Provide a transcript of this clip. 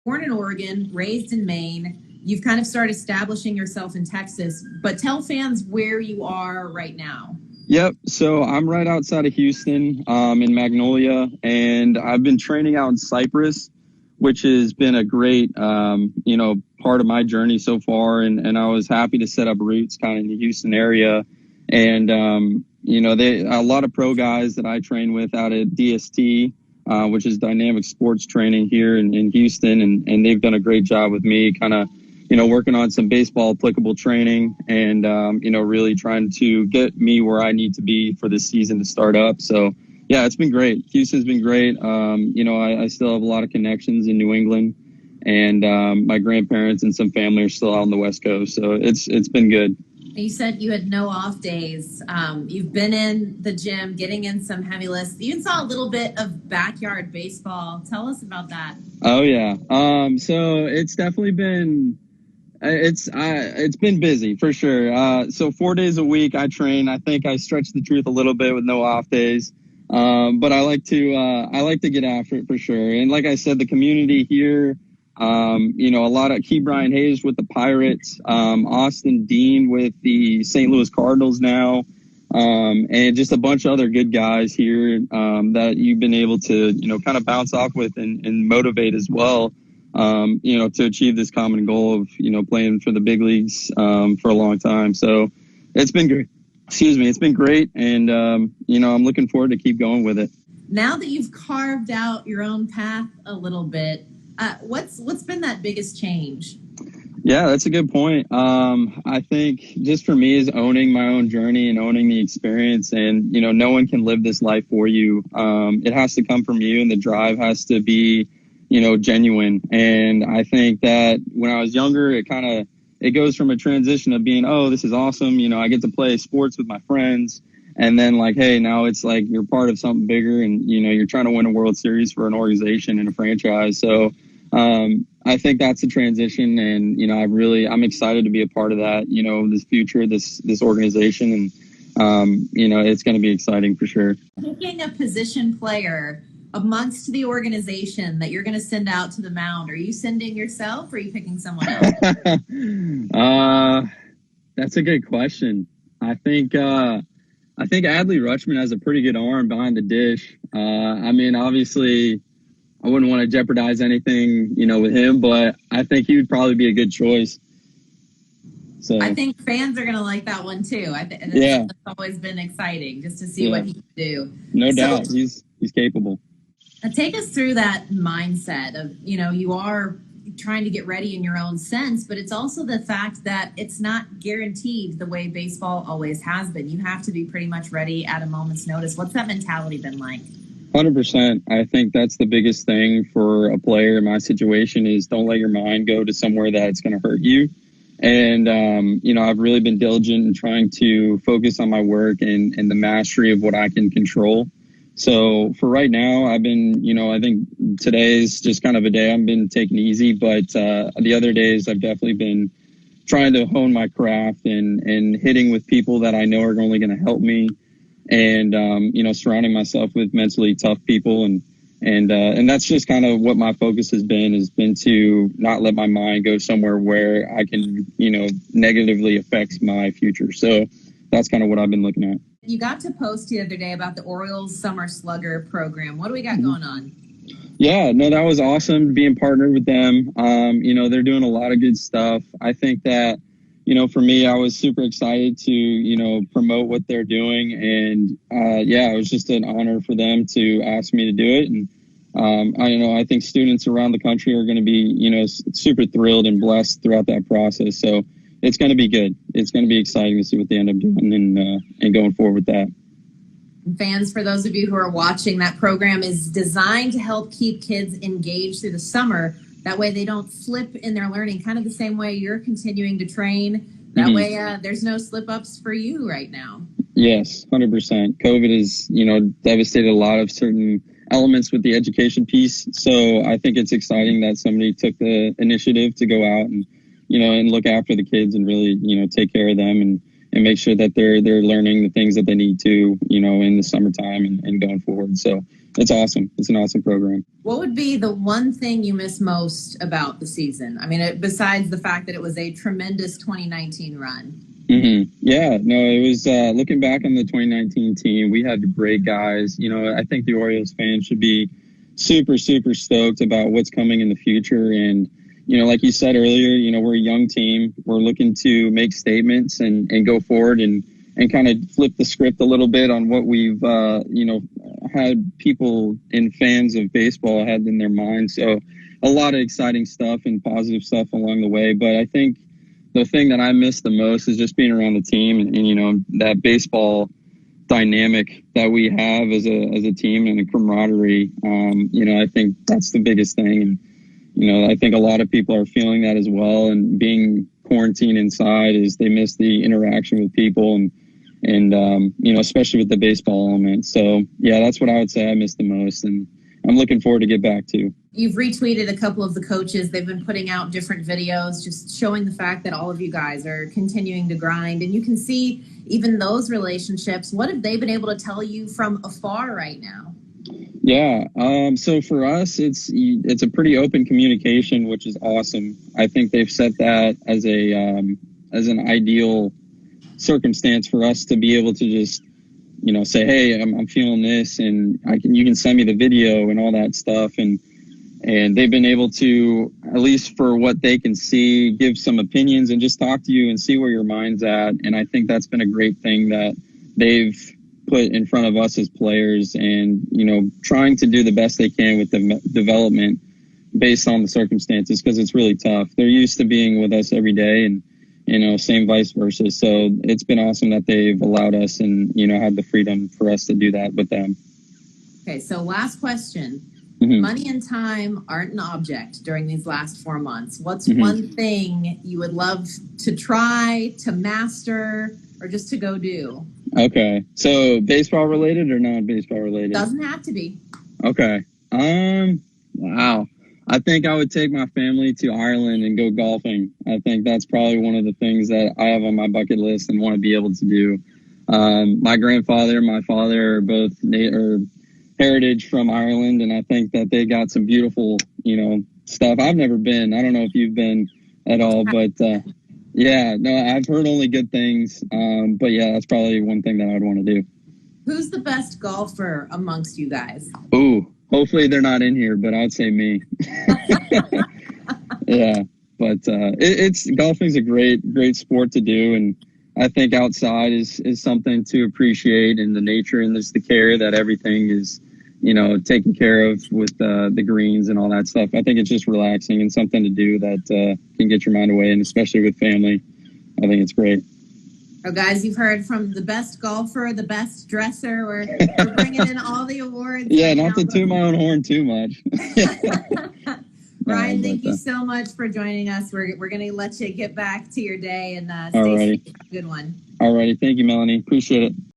born in Oregon, raised in Maine. You've kind of started establishing yourself in Texas, but tell fans where you are right now. Yep. So I'm right outside of Houston, in Magnolia, and I've been training out in Cypress, which has been a great, part of my journey so far. And I was happy to set up roots kind of in the Houston area. And, a lot of pro guys that I train with out at DST, which is Dynamic Sports Training here in Houston. And they've done a great job with me kind of, working on some baseball applicable training and, really trying to get me where I need to be for this season to start up. So, yeah, it's been great. Houston's been great. I still have a lot of connections in New England, and my grandparents and some family are still out on the West Coast. So it's been good. You said you had no off days. You've been in the gym, getting in some heavy lifts. You even saw a little bit of backyard baseball. Tell us about that. Oh, yeah. So it's definitely been... It's been busy for sure. So 4 days a week I train. I think I stretch the truth a little bit with no off days. But I like to get after it for sure. And like I said, the community here, a lot of Brian Hayes with the Pirates, Austin Dean with the St. Louis Cardinals now, and just a bunch of other good guys here, that you've been able to, kind of bounce off with and motivate as well. To achieve this common goal of, playing for the big leagues, for a long time. So it's been great. It's been great. And, I'm looking forward to keep going with it. Now that you've carved out your own path a little bit, what's been that biggest change? Yeah, that's a good point. I think just for me is owning my own journey and owning the experience, and, no one can live this life for you. It has to come from you, and the drive has to be, genuine. And I think that when I was younger, it goes from a transition of being, oh, this is awesome. I get to play sports with my friends. And then like, hey, now it's like you're part of something bigger, and, you're trying to win a World Series for an organization and a franchise. So I think that's the transition. And, I'm excited to be a part of that, this future, this organization. And, it's going to be exciting for sure. Picking a position player amongst the organization that you're going to send out to the mound, are you sending yourself or are you picking someone else? That's a good question. I think Adley Rutschman has a pretty good arm behind the dish. Obviously I wouldn't want to jeopardize anything, with him, but I think he would probably be a good choice. So I think fans are going to like that one too. Yeah. It's always been exciting just to see what he can do. No doubt. He's capable. Take us through that mindset of, you are trying to get ready in your own sense, but it's also the fact that it's not guaranteed the way baseball always has been. You have to be pretty much ready at a moment's notice. What's that mentality been like? 100%. I think that's the biggest thing for a player in my situation is don't let your mind go to somewhere that's going to hurt you. And, I've really been diligent in trying to focus on my work and the mastery of what I can control. So for right now, I've been, I think today's just kind of a day I've been taking easy, but the other days I've definitely been trying to hone my craft and hitting with people that I know are only going to help me, and surrounding myself with mentally tough people, and that's just kind of what my focus has been to not let my mind go somewhere where I can negatively affect my future. So that's kind of what I've been looking at. You got to post the other day about the Orioles Summer Slugger program. What do we got going on? Yeah, no, that was awesome being partnered with them. They're doing a lot of good stuff. I think that, for me, I was super excited to, promote what they're doing. And, it was just an honor for them to ask me to do it. And, I think students around the country are going to be, super thrilled and blessed throughout that process. So it's going to be good. It's going to be exciting to see what they end up doing and going forward with that. Fans, for those of you who are watching, that program is designed to help keep kids engaged through the summer. That way they don't slip in their learning, kind of the same way you're continuing to train. That way there's no slip-ups for you right now. Yes, 100%. COVID has, devastated a lot of certain elements with the education piece. So I think it's exciting that somebody took the initiative to go out and, and look after the kids and really, take care of them and make sure that they're learning the things that they need to, in the summertime and going forward. So it's awesome. It's an awesome program. What would be the one thing you miss most about the season? I mean, besides the fact that it was a tremendous 2019 run. Mm-hmm. Yeah, no, it was looking back on the 2019 team, we had great guys. I think the Orioles fans should be super, super stoked about what's coming in the future. And, like you said earlier, we're a young team. We're looking to make statements and go forward and kind of flip the script a little bit on what we've, had people and fans of baseball had in their minds. So a lot of exciting stuff and positive stuff along the way. But I think the thing that I miss the most is just being around the team and that baseball dynamic that we have as a team and a camaraderie. I think that's the biggest thing. And, I think a lot of people are feeling that as well. And being quarantined inside is they miss the interaction with people and especially with the baseball element. So, yeah, that's what I would say I miss the most. And I'm looking forward to get back to. You've retweeted a couple of the coaches. They've been putting out different videos just showing the fact that all of you guys are continuing to grind. And you can see even those relationships. What have they been able to tell you from afar right now? Yeah. So for us, it's a pretty open communication, which is awesome. I think they've set that as an ideal circumstance for us to be able to just, say, hey, I'm feeling this, and you can send me the video and all that stuff. And they've been able to, at least for what they can see, give some opinions and just talk to you and see where your mind's at. And I think that's been a great thing that they've put in front of us as players and, trying to do the best they can with the development based on the circumstances, because it's really tough. They're used to being with us every day and, same vice versa. So it's been awesome that they've allowed us and, had the freedom for us to do that with them. Okay, so last question. Mm-hmm. Money and time aren't an object during these last 4 months. What's one thing you would love to try, to master, or just to go do? Okay. So baseball related or non-baseball related? Doesn't have to be. Okay. Wow. I think I would take my family to Ireland and go golfing. I think that's probably one of the things that I have on my bucket list and want to be able to do. My grandfather and my father are both heritage from Ireland, and I think that they got some beautiful, stuff. I've never been. I don't know if you've been at all, but yeah, no, I've heard only good things. But yeah, that's probably one thing that I'd want to do. Who's the best golfer amongst you guys? Ooh, hopefully they're not in here, but I'd say me. Yeah, but golfing's a great sport to do, and I think outside is something to appreciate, and the nature and the care that everything is, taken care of with the greens and all that stuff. I think it's just relaxing and something to do that can get your mind away, and especially with family, I think it's great. Oh, guys, you've heard from the best golfer, the best dresser. We're bringing in all the awards. Yeah, not to toot my own horn too much. Ryan, thank you so much for joining us. We're going to let you get back to your day and stay safe. Have a good one. All righty. Thank you, Melanie. Appreciate it.